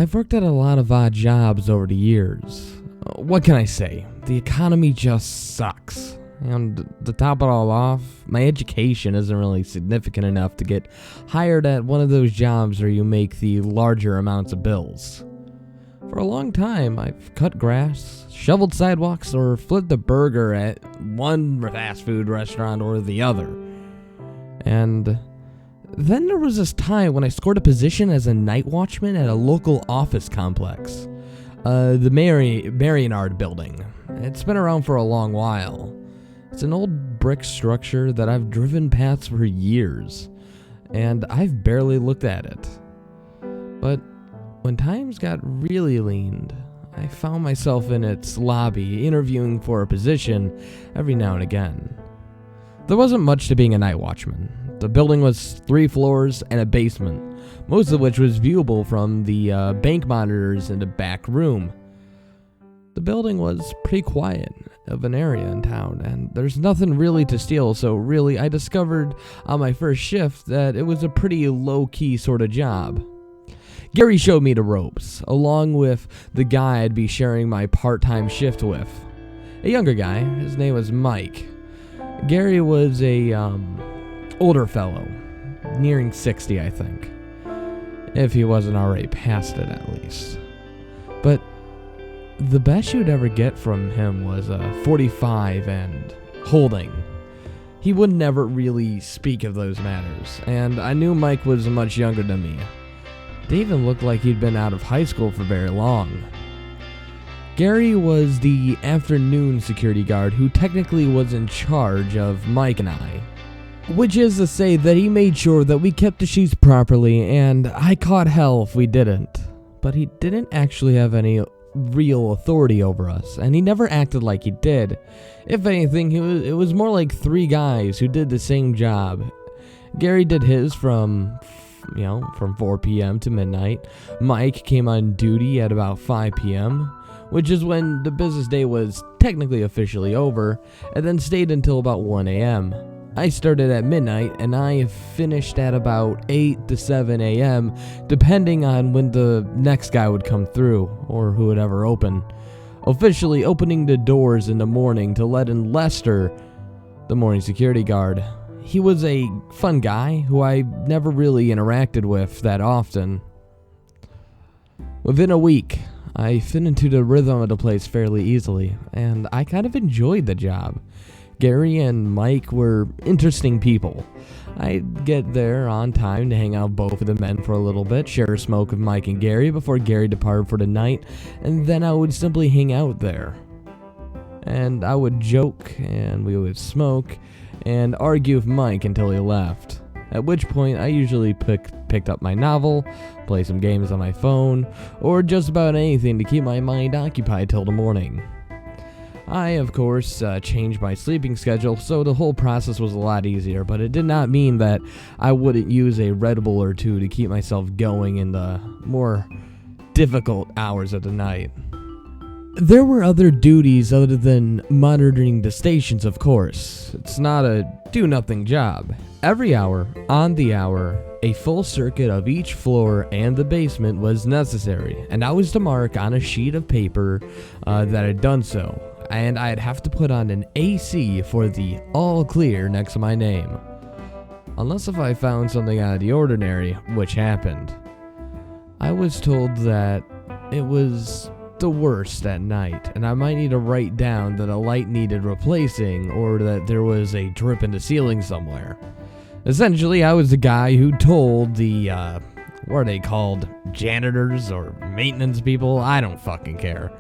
I've worked at a lot of odd jobs over the years. What can I say? The economy just sucks. And to top it all off, my education isn't really significant enough to get hired at one of those jobs where you make the larger amounts of bills. For a long time, I've cut grass, shoveled sidewalks, or flipped a burger at one fast food restaurant or the other. And then there was this time when I scored a position as a night watchman at a local office complex. The Marionard building. It's been around for a long while. It's an old brick structure that I've driven past for years, and I've barely looked at it. But when times got really lean, I found myself in its lobby interviewing for a position every now and again. There wasn't much to being a night watchman. The building was 3 floors and a basement, most of which was viewable from the bank monitors in the back room. The building was pretty quiet of an area in town, and there's nothing really to steal, so really I discovered on my first shift that it was a pretty low-key sort of job. Gary showed me the ropes, along with the guy I'd be sharing my part-time shift with. A younger guy, his name was Mike. Gary was a older fellow, nearing 60, I think. If he wasn't already past it, at least. But the best you'd ever get from him was a 45 and holding. He would never really speak of those matters, and I knew Mike was much younger than me. They even looked like he'd been out of high school for very long. Gary was the afternoon security guard who technically was in charge of Mike and I. Which is to say that he made sure that we kept the sheets properly, and I caught hell if we didn't. But he didn't actually have any real authority over us, and he never acted like he did. If anything, it was more like 3 guys who did the same job. Gary did his from 4 p.m. to midnight. Mike came on duty at about 5 p.m., which is when the business day was technically officially over, and then stayed until about 1 a.m. I started at midnight, and I finished at about 8 to 7 a.m., depending on when the next guy would come through, or who would ever open. Officially opening the doors in the morning to let in Lester, the morning security guard. He was a fun guy who I never really interacted with that often. Within a week, I fit into the rhythm of the place fairly easily, and I kind of enjoyed the job. Gary and Mike were interesting people. I'd get there on time to hang out with both of the men for a little bit, share a smoke with Mike and Gary before Gary departed for the night, and then I would simply hang out there. And I would joke, and we would smoke, and argue with Mike until he left. At which point, I usually picked up my novel, play some games on my phone, or just about anything to keep my mind occupied till the morning. I, of course, changed my sleeping schedule, so the whole process was a lot easier, but it did not mean that I wouldn't use a Red Bull or 2 to keep myself going in the more difficult hours of the night. There were other duties other than monitoring the stations, of course. It's not a do-nothing job. Every hour, on the hour, a full circuit of each floor and the basement was necessary, and I was to mark on a sheet of paper that I'd done so, and I'd have to put on an AC for the all clear next to my name. Unless if I found something out of the ordinary, which happened. I was told that it was the worst at night, and I might need to write down that a light needed replacing or that there was a drip in the ceiling somewhere. Essentially, I was the guy who told the, what are they called? Janitors or maintenance people? I don't fucking care.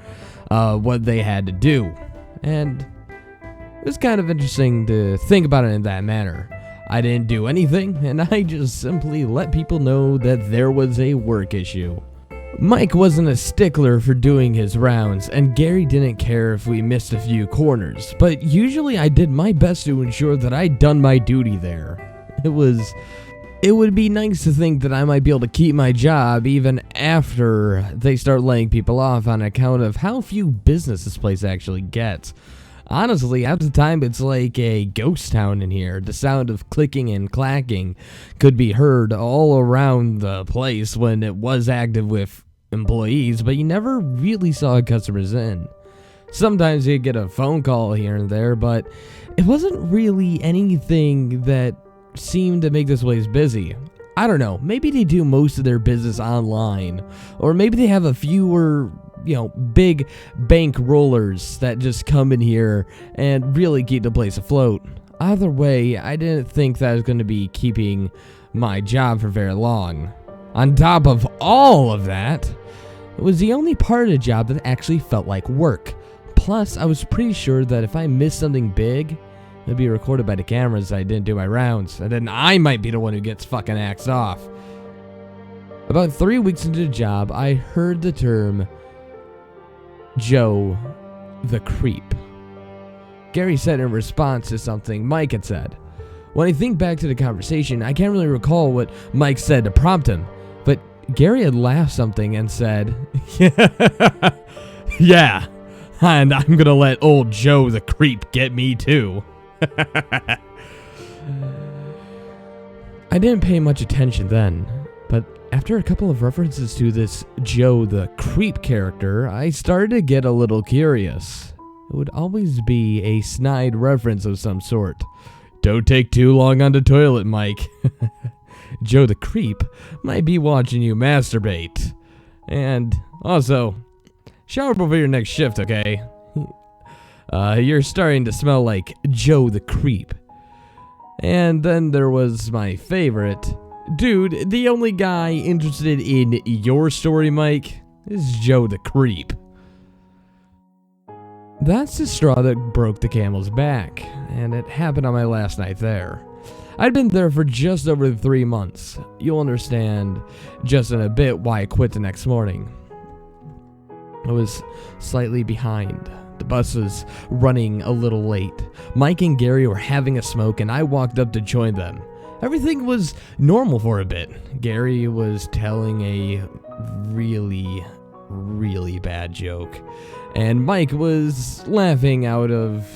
What they had to do. And it was kind of interesting to think about it in that manner. I didn't do anything, and I just simply let people know that there was a work issue. Mike wasn't a stickler for doing his rounds, and Gary didn't care if we missed a few corners, but usually I did my best to ensure that I'd done my duty there. It would be nice to think that I might be able to keep my job even after they start laying people off on account of how few business this place actually gets. Honestly, half the time it's like a ghost town in here. The sound of clicking and clacking could be heard all around the place when it was active with employees, but you never really saw customers in. Sometimes you'd get a phone call here and there, but it wasn't really anything that seemed to make this place busy. I don't know, maybe they do most of their business online, or maybe they have a fewer, big bank rollers that just come in here and really keep the place afloat. Either way, I didn't think that I was going to be keeping my job for very long. On top of all of that, it was the only part of the job that actually felt like work. Plus, I was pretty sure that if I missed something big, it'd be recorded by the cameras that I didn't do my rounds, and then I might be the one who gets fucking axed off. About 3 weeks into the job, I heard the term Joe the Creep. Gary said in response to something Mike had said. When I think back to the conversation, I can't really recall what Mike said to prompt him, but Gary had laughed something and said, yeah, and I'm gonna let old Joe the Creep get me too. I didn't pay much attention then, but after a couple of references to this Joe the Creep character, I started to get a little curious. It would always be a snide reference of some sort. Don't take too long on the toilet, Mike. Joe the Creep might be watching you masturbate. And also, shower before your next shift, okay? You're starting to smell like Joe the Creep. And then there was my favorite. Dude, the only guy interested in your story, Mike, is Joe the Creep. That's the straw that broke the camel's back, and it happened on my last night there. I'd been there for just over 3 months. You'll understand just in a bit why I quit the next morning. I was slightly behind. The bus was running a little late. Mike and Gary were having a smoke, and I walked up to join them. Everything was normal for a bit. Gary was telling a really bad joke, and Mike was laughing out of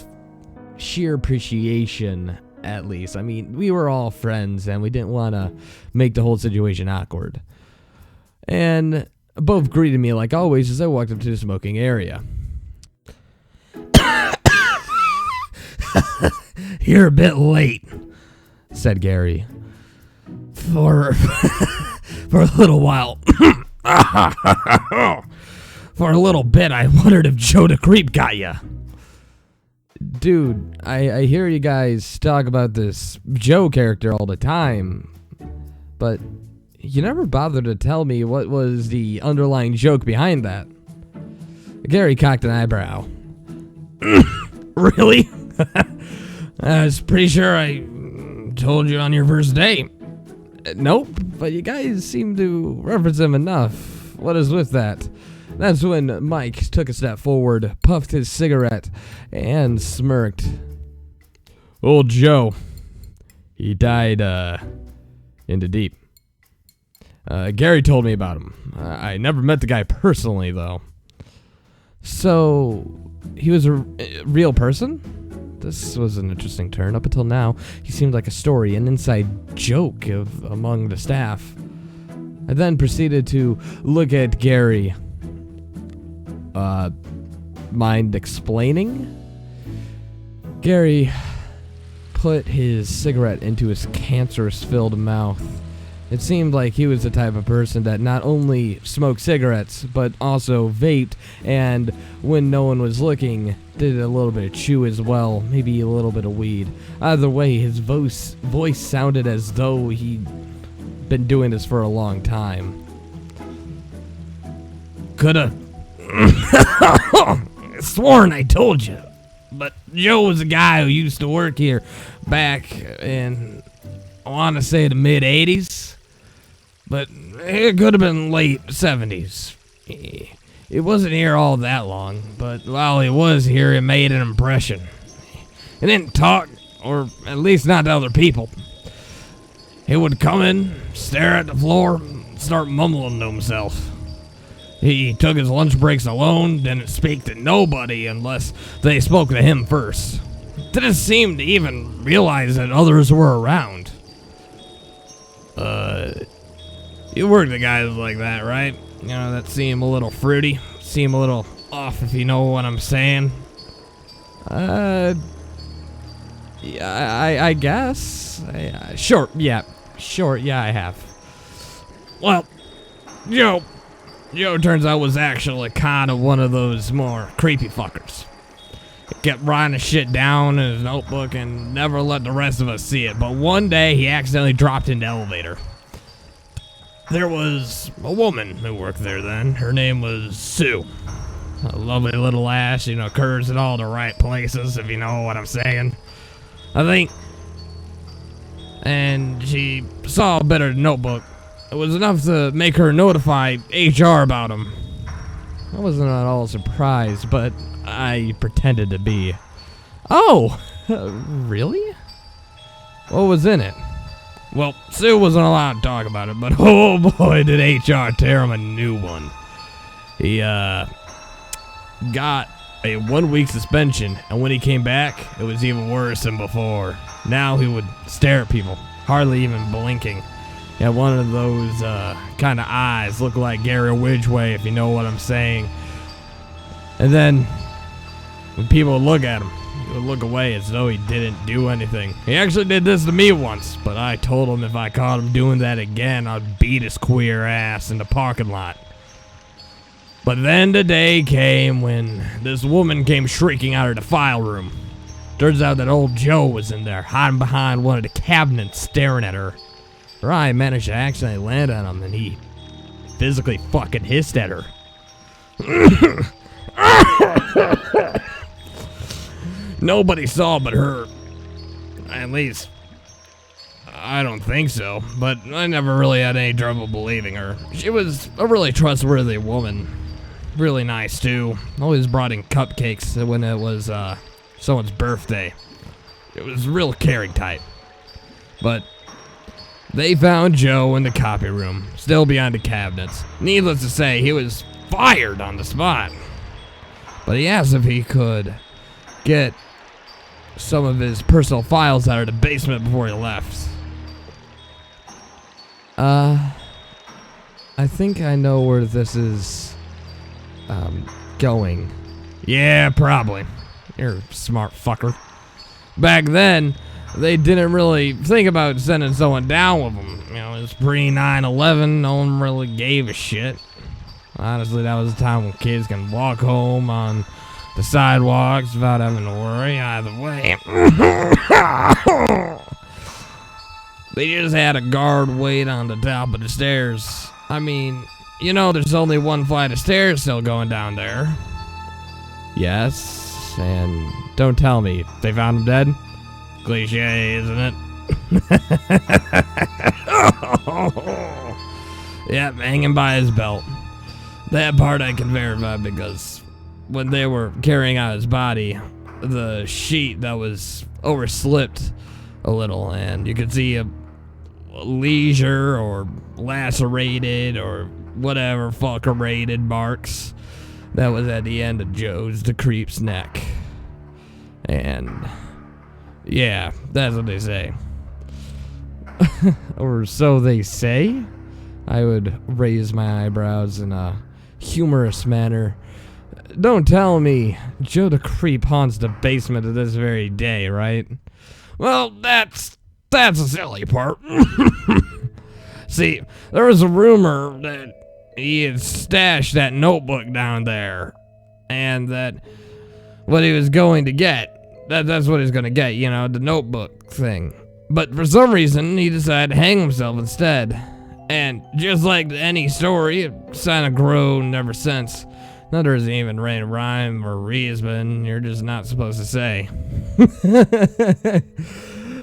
sheer appreciation, at least. I mean, we were all friends, and we didn't want to make the whole situation awkward. And both greeted me like always as I walked up to the smoking area. You're a bit late, said Gary. For a little while. For a little bit, I wondered if Joe the Creep got ya. Dude, I hear you guys talk about this Joe character all the time, but you never bothered to tell me what was the underlying joke behind that. Gary cocked an eyebrow. Really? I was pretty sure I told you on your first date. Nope, but you guys seem to reference him enough. What is with that? That's when Mike took a step forward, puffed his cigarette, and smirked. Old Joe. He died, in the deep. Gary told me about him. I never met the guy personally, though. So, he was a real person? This was an interesting turn. Up until now, he seemed like a story, an inside joke among the staff. I then proceeded to look at Gary. Mind explaining? Gary put his cigarette into his cancerous-filled mouth. It seemed like he was the type of person that not only smoked cigarettes, but also vaped, and when no one was looking, did a little bit of chew as well, maybe a little bit of weed. Either way, his voice sounded as though he'd been doing this for a long time. Coulda sworn I told you, but Joe was a guy who used to work here back in, I want to say, the mid-'80s, but it could have been late 70s. He wasn't here all that long, but while he was here, he made an impression. He didn't talk, or at least not to other people. He would come in, stare at the floor, and start mumbling to himself. He took his lunch breaks alone, didn't speak to nobody unless they spoke to him first. Didn't seem to even realize that others were around. You work the guys like that, right? You know, that seem a little fruity, seem a little off, if you know what I'm saying. Yeah, I guess. Sure, yeah, I have. Well, Joe turns out was actually kind of one of those more creepy fuckers. He kept writing shit down in his notebook and never let the rest of us see it, but one day he accidentally dropped in the elevator. There was a woman who worked there then. Her name was Sue. A lovely little ass, you know, curves in all the right places, if you know what I'm saying. I think. And she saw a bit of the notebook. It was enough to make her notify HR about him. I wasn't at all surprised, but I pretended to be. Oh, really? What was in it? Well, Sue wasn't allowed to talk about it, but oh boy, did HR tear him a new one. He, got a 1-week suspension, and when he came back, it was even worse than before. Now he would stare at people, hardly even blinking. He had one of those, kind of eyes, look like Gary Ridgway, if you know what I'm saying. And then, when people would look at him, he would look away as though he didn't do anything. He actually did this to me once, but I told him if I caught him doing that again, I'd beat his queer ass in the parking lot. But then the day came when this woman came shrieking out of the file room. Turns out that old Joe was in there, hiding behind one of the cabinets, staring at her. Her eye managed to accidentally land on him, and he physically fucking hissed at her. Nobody saw but her. At least, I don't think so, but I never really had any trouble believing her. She was a really trustworthy woman. Really nice, too. Always brought in cupcakes when it was someone's birthday. It was a real caring type. But they found Joe in the copy room, still behind the cabinets. Needless to say, he was fired on the spot. But he asked if he could get some of his personal files out of the basement before he left. I think I know where this is going. Yeah, probably. You're a smart fucker. Back then, they didn't really think about sending someone down with them. You know, it was pre-9/11, no one really gave a shit. Honestly, that was a time when kids can walk home on the sidewalks without having to worry either way. They just had a guard wait on the top of the stairs. I mean, you know there's only one flight of stairs still going down there. Yes, and don't tell me they found him dead. Cliche, isn't it? Yep, hanging by his belt. That part I can verify because when they were carrying out his body, the sheet that was overslipped a little, and you could see a leisure or lacerated or whatever fuckerated marks that was at the end of Joe's the creep's neck. And yeah, that's what they say. Or so they say. I would raise my eyebrows in a humorous manner. Don't tell me Joe the Creep haunts the basement to this very day, right? Well, that's the silly part. See, there was a rumor that he had stashed that notebook down there, and that what he was going to get, that's what he was going to get, you know, the notebook thing. But for some reason, he decided to hang himself instead. And just like any story, it's kind of grown ever since. Now there isn't even rhyme or reason, you're just not supposed to say.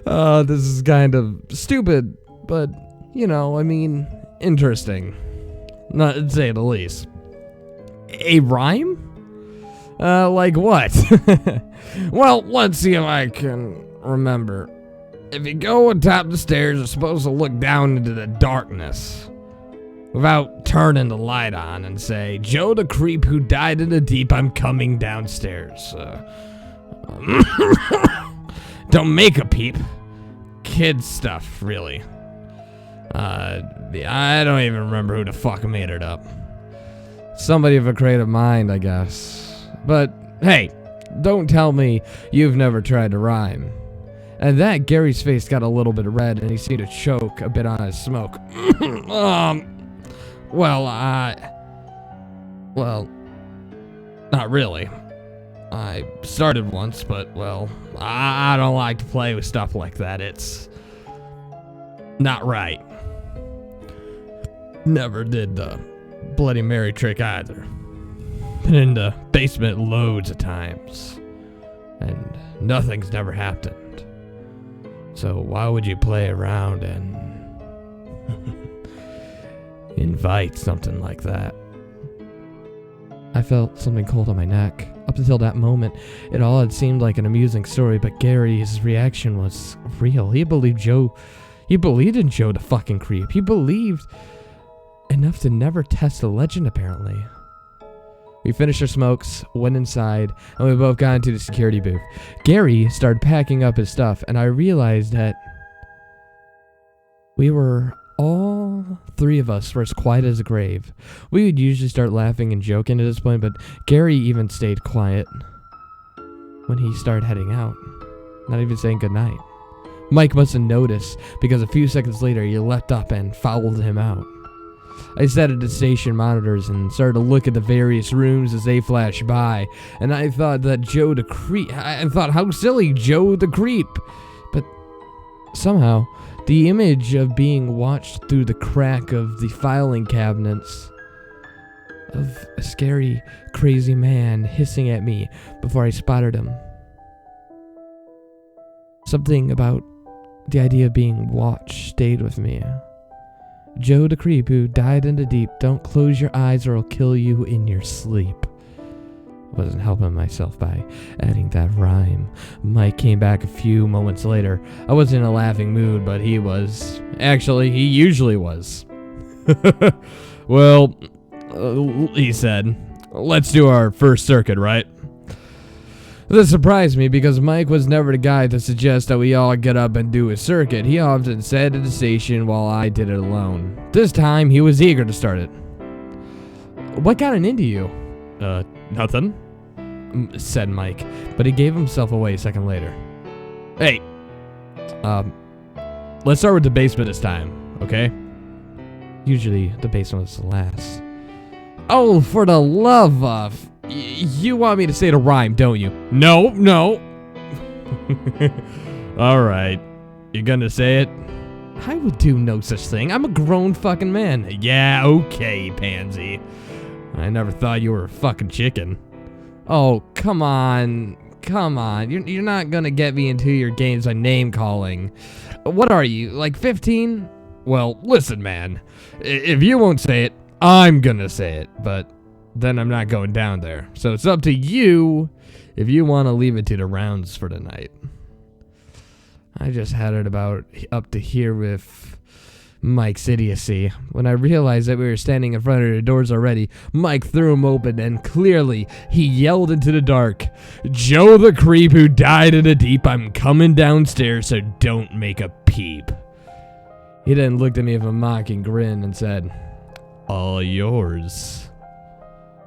This is kind of stupid, but, you know, I mean, interesting. Not to say the least. A rhyme? Like what? Well, let's see if I can remember. If you go atop the stairs, you're supposed to look down into the darkness without turning the light on and say, Joe the Creep who died in the deep, I'm coming downstairs. Don't make a peep. Kid stuff, really. I don't even remember who the fuck made it up. Somebody of a creative mind, I guess. But, hey, don't tell me you've never tried to rhyme. At that, Gary's face got a little bit red, and he seemed to choke a bit on his smoke. Well, not really. I started once, but, well, I don't like to play with stuff like that. It's not right. Never did the Bloody Mary trick either. Been in the basement loads of times, and nothing's never happened. So why would you play around and invite something like that? I felt something cold on my neck. Up until that moment, it all had seemed like an amusing story, but Gary's reaction was real. He believed in Joe the fucking creep. He believed enough to never test the legend, apparently. We finished our smokes, went inside, and we both got into the security booth. Gary started packing up his stuff, and I realized that we were all three of us were as quiet as a grave. We would usually start laughing and joking at this point, but Gary even stayed quiet when he started heading out, not even saying goodnight. Mike must have noticed, because a few seconds later he leapt up and followed him out. I sat at the station monitors and started to look at the various rooms as they flashed by, and I thought that Joe the Creep. I thought, how silly, Joe the Creep. But somehow, the image of being watched through the crack of the filing cabinets of a scary, crazy man hissing at me before I spotted him. Something about the idea of being watched stayed with me. Joe the Creep who died in the deep, don't close your eyes or I'll kill you in your sleep. Wasn't helping myself by adding that rhyme. Mike came back a few moments later. I was in a laughing mood, but he was. Actually, he usually was. Well, he said, let's do our first circuit, right? This surprised me because Mike was never the guy to suggest that we all get up and do a circuit. He often sat at the station while I did it alone. This time, he was eager to start it. What got into you? Nothing, said Mike, but he gave himself away a second later. Hey, let's start with the basement this time, okay? Usually, the basement was the last. Oh, for the love of... You want me to say the rhyme, don't you? No. Alright. You're gonna say it? I would do no such thing. I'm a grown fucking man. Yeah, okay, pansy. I never thought you were a fucking chicken. Oh, come on. You're not gonna get me into your games by name calling. What are you, like 15? Well, listen, man. If you won't say it, I'm gonna say it, but then I'm not going down there. So it's up to you if you want to leave it to the rounds for the night. I just had it about up to here with Mike's idiocy. When I realized that we were standing in front of the doors already, Mike threw them open and clearly he yelled into the dark, Joe the Creep who died in the deep, I'm coming downstairs, so don't make a peep. He then looked at me with a mocking grin and said, all yours.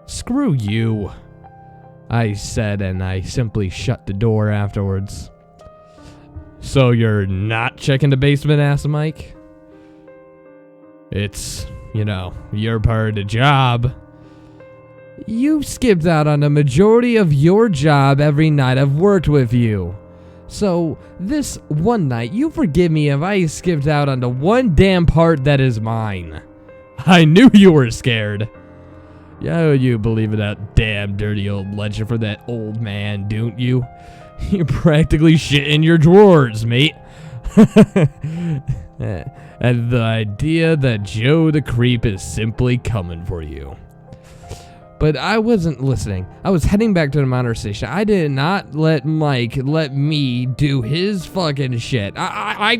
Screw you, I said, and I simply shut the door afterwards. So you're not checking the basement, asked Mike? It's, your part of the job. You skipped out on the majority of your job every night I've worked with you. So this one night, you forgive me if I skipped out on the one damn part that is mine. I knew you were scared. Yeah, you believe in that damn dirty old legend for that old man, don't you? You practically shit in your drawers, mate. And the idea that Joe the Creep is simply coming for you. But I wasn't listening. I was heading back to the monitor station. I did not let Mike let me do his fucking shit. I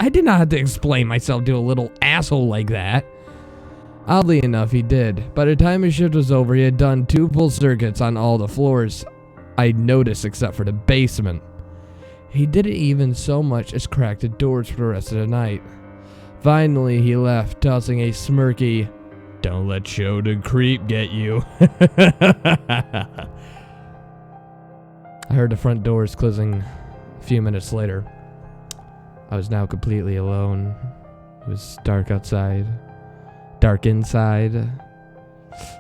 did not have to explain myself to a little asshole like that. Oddly enough, he did. By the time his shift was over, he had done 2 full circuits on all the floors I'd noticed except for the basement. He didn't even so much as crack the doors for the rest of the night. Finally, he left, tossing a smirky, Don't let show the creep get you. I heard the front doors closing a few minutes later. I was now completely alone. It was dark outside. Dark inside.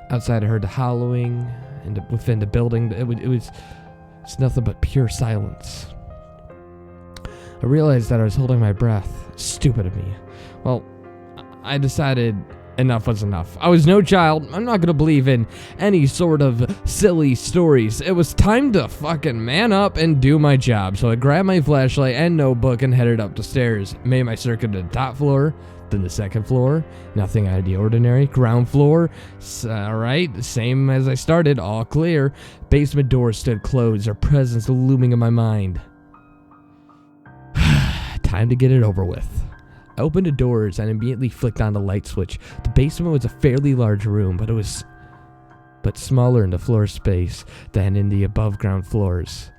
Outside I heard the howling, and within the building it's nothing but pure silence. I realized that I was holding my breath. Stupid of me. Well, I decided enough was enough. I was no child. I'm not gonna believe in any sort of silly stories. It was time to fucking man up and do my job. So I grabbed my flashlight and notebook and headed up the stairs. Made my circuit to the top floor, then the second floor. Nothing out of the ordinary. Ground floor. Alright, same as I started. All clear. Basement door stood closed. Their presence looming in my mind. Time to get it over with. I opened the doors and immediately flicked on the light switch. The basement was a fairly large room, but smaller in the floor space than in the above ground floors.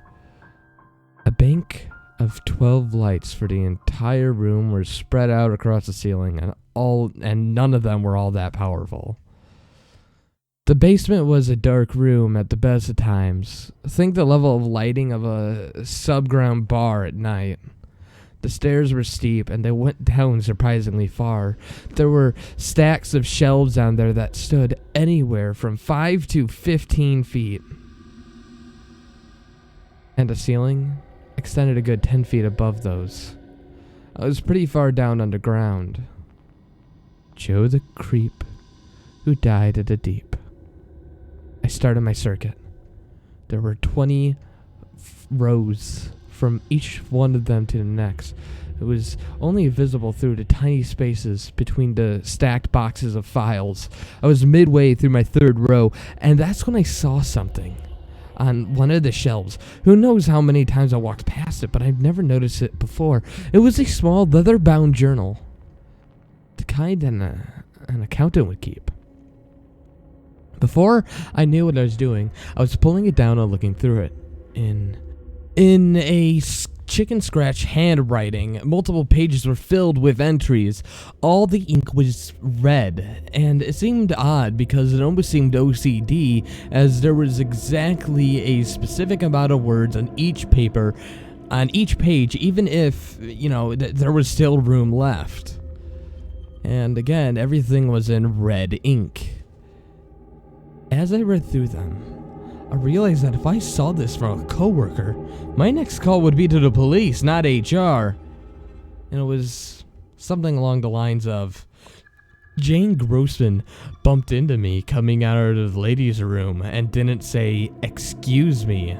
A bank of 12 lights for the entire room were spread out across the ceiling, and none of them were all that powerful. The basement was a dark room at the best of times. Think the level of lighting of a subground bar at night. The stairs were steep, and they went down surprisingly far. There were stacks of shelves down there that stood anywhere from 5 to 15 feet. And the ceiling extended a good 10 feet above those. I was pretty far down underground. Joe the creep who died at the deep. I started my circuit. There were 20 rows from each one of them to the next. It was only visible through the tiny spaces between the stacked boxes of files. I was midway through my third row, and that's when I saw something on one of the shelves. Who knows how many times I walked past it, but I've never noticed it before. It was a small leather-bound journal, the kind an accountant would keep. Before I knew what I was doing, I was pulling it down and looking through it. In a chicken scratch handwriting, multiple pages were filled with entries. All the ink was red, and it seemed odd because it almost seemed OCD, as there was exactly a specific amount of words on each paper, on each page, even if, there was still room left. And again, everything was in red ink. As I read through them, I realized that if I saw this from a coworker, my next call would be to the police, not HR. And it was something along the lines of, Jane Grossman bumped into me coming out of the ladies' room and didn't say, "Excuse me."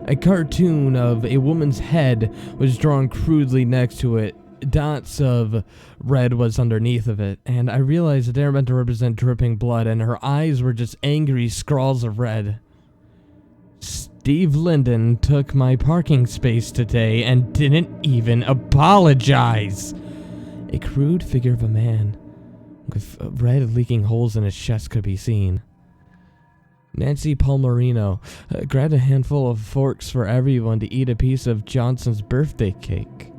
A cartoon of a woman's head was drawn crudely next to it. Dots of red was underneath of it, and I realized that they were meant to represent dripping blood, and her eyes were just angry scrawls of red. Steve Linden took my parking space today and didn't even apologize. A crude figure of a man with red leaking holes in his chest could be seen. Nancy Palmerino grabbed a handful of forks for everyone to eat a piece of Johnson's birthday cake.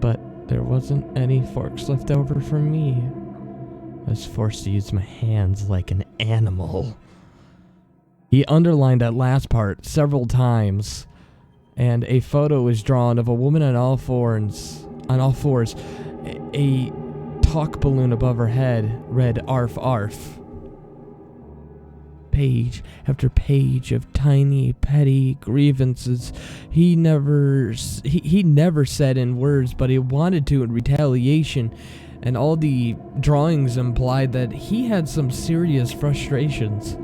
But there wasn't any forks left over for me. I was forced to use my hands like an animal. He underlined that last part several times, and a photo was drawn of a woman on all fours, a talk balloon above her head read "Arf Arf." Page after page of tiny, petty grievances he never said in words, but he wanted to in retaliation, and all the drawings implied that he had some serious frustrations.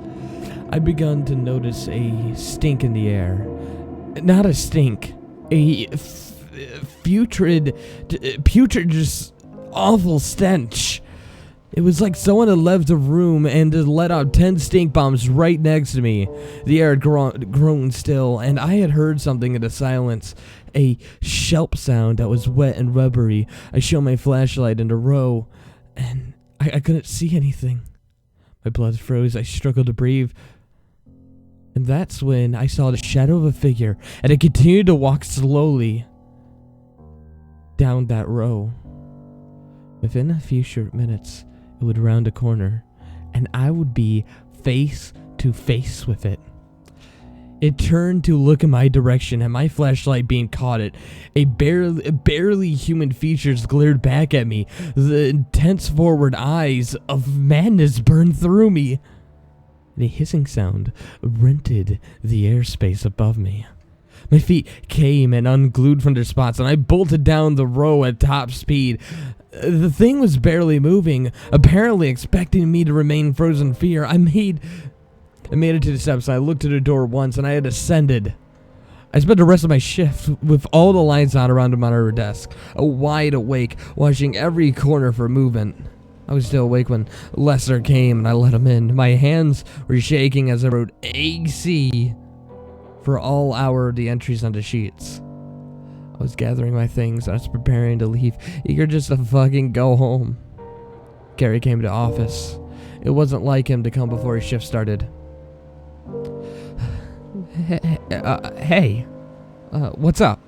I begun to notice a stink in the air. Not a stink, a putrid, just awful stench. It was like someone had left the room and had let out 10 stink bombs right next to me. The air had grown still, and I had heard something in the silence, a shelp sound that was wet and rubbery. I shone my flashlight in the row, and I couldn't see anything. My blood froze. I struggled to breathe. And that's when I saw the shadow of a figure, and it continued to walk slowly down that row. Within a few short minutes, it would round a corner, and I would be face to face with it. It turned to look in my direction, and my flashlight being caught it. Barely human features glared back at me. The intense forward eyes of madness burned through me. The hissing sound rented the airspace above me. My feet came and unglued from their spots, and I bolted down the row at top speed. The thing was barely moving, apparently expecting me to remain frozen in fear. I made it to the steps, and I looked at the door once, and I had ascended. I spent the rest of my shift with all the lights on around him on our desk, wide awake, watching every corner for movement. I was still awake when Lester came, and I let him in. My hands were shaking as I wrote AC for all hour of the entries on the sheets. I was gathering my things. I was preparing to leave, eager just to fucking go home. Gary came to the office. It wasn't like him to come before his shift started. Hey, what's up?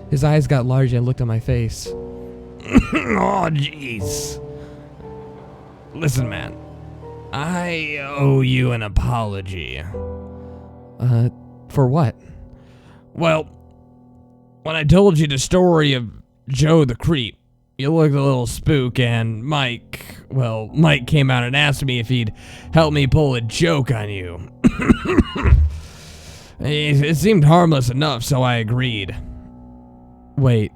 His eyes got large and looked at my face. Oh, jeez. Listen, man. I owe you an apology. For what? Well, when I told you the story of Joe the Creep, you looked a little spook, and Mike came out and asked me if he'd help me pull a joke on you. It seemed harmless enough, so I agreed. Wait.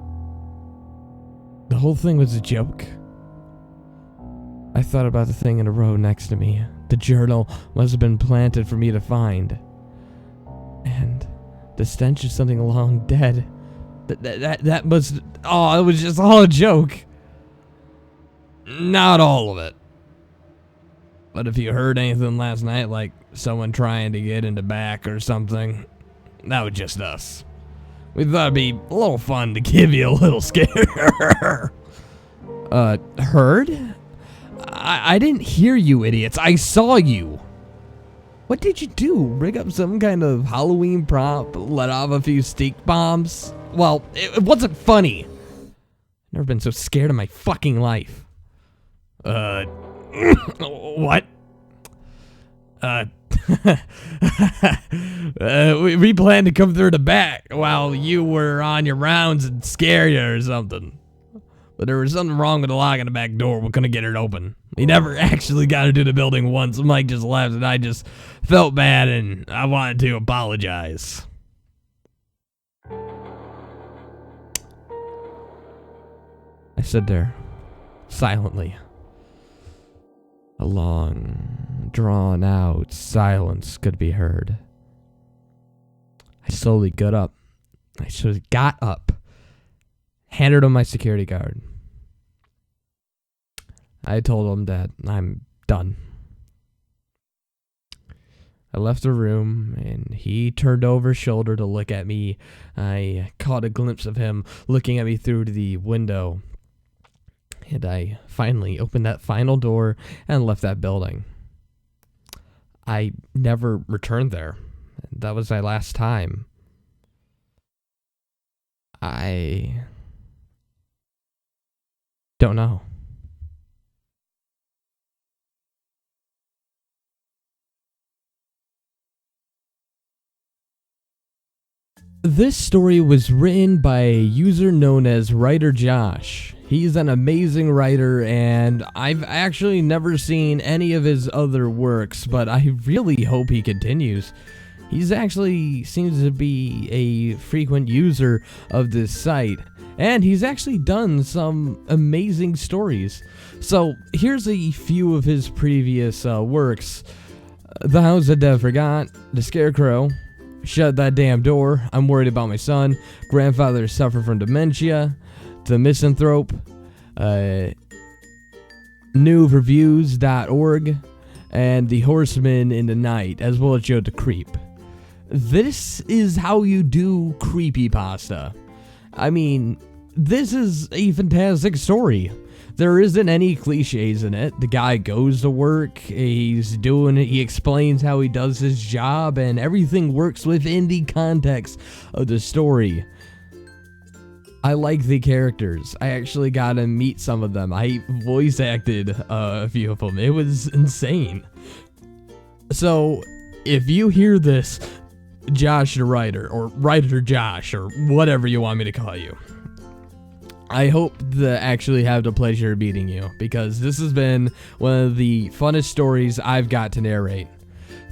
The whole thing was a joke? I thought about the thing in a row next to me. The journal must have been planted for me to find. And the stench of something long dead. That must... Oh, it was just all a joke. Not all of it. But if you heard anything last night, like someone trying to get in the back or something, that was just us. We thought it'd be a little fun to give you a little scare. Heard? I didn't hear you, idiots. I saw you. What did you do? Rig up some kind of Halloween prop? Let off a few stink bombs? Well, it wasn't funny. Never been so scared in my fucking life. What? We planned to come through the back while you were on your rounds and scare you or something. But there was something wrong with the lock on the back door. We couldn't get it open. We never actually got into the building once. Mike just left, and I just felt bad, and I wanted to apologize. I stood there, silently. A long, drawn-out silence could be heard. I slowly got up, handed him my security guard. I told him that I'm done. I left the room, and he turned over his shoulder to look at me. I caught a glimpse of him looking at me through the window. And I finally opened that final door and left that building. I never returned there. That was my last time. I don't know. This story was written by a user known as Writer Josh. He's an amazing writer, and I've actually never seen any of his other works, but I really hope he continues. He's actually seems to be a frequent user of this site, and he's actually done some amazing stories. So here's a few of his previous works. The House That Dev Forgot, The Scarecrow, Shut That Damn Door, I'm Worried About My Son, Grandfather Suffer From Dementia, The Misanthrope, newreviews.org, and The Horseman in the Night, as well as Joe the Creep. This is how you do creepypasta. I mean, this is a fantastic story. There isn't any cliches in it. The guy goes to work, he's doing it, he explains how he does his job, and everything works within the context of the story. I like the characters. I actually got to meet some of them. I voice acted a few of them. It was insane. So, if you hear this, Josh the writer, or writer Josh, or whatever you want me to call you, I hope to actually have the pleasure of meeting you, because this has been one of the funnest stories I've got to narrate.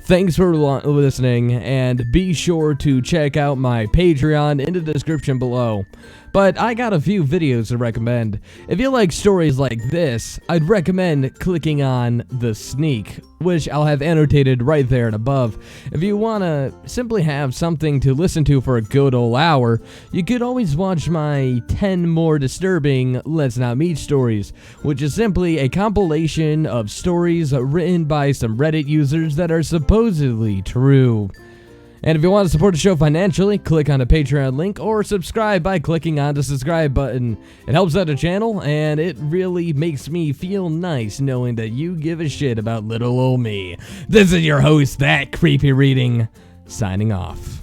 Thanks for listening, and be sure to check out my Patreon in the description below. But I got a few videos to recommend. If you like stories like this, I'd recommend clicking on the sneak, which I'll have annotated right there and above. If you want to simply have something to listen to for a good old hour, you could always watch my 10 more disturbing Let's Not Meet stories, which is simply a compilation of stories written by some Reddit users that are supposedly true. And if you want to support the show financially, click on the Patreon link or subscribe by clicking on the subscribe button. It helps out the channel, and it really makes me feel nice knowing that you give a shit about little old me. This is your host, That Creepy Reading, signing off.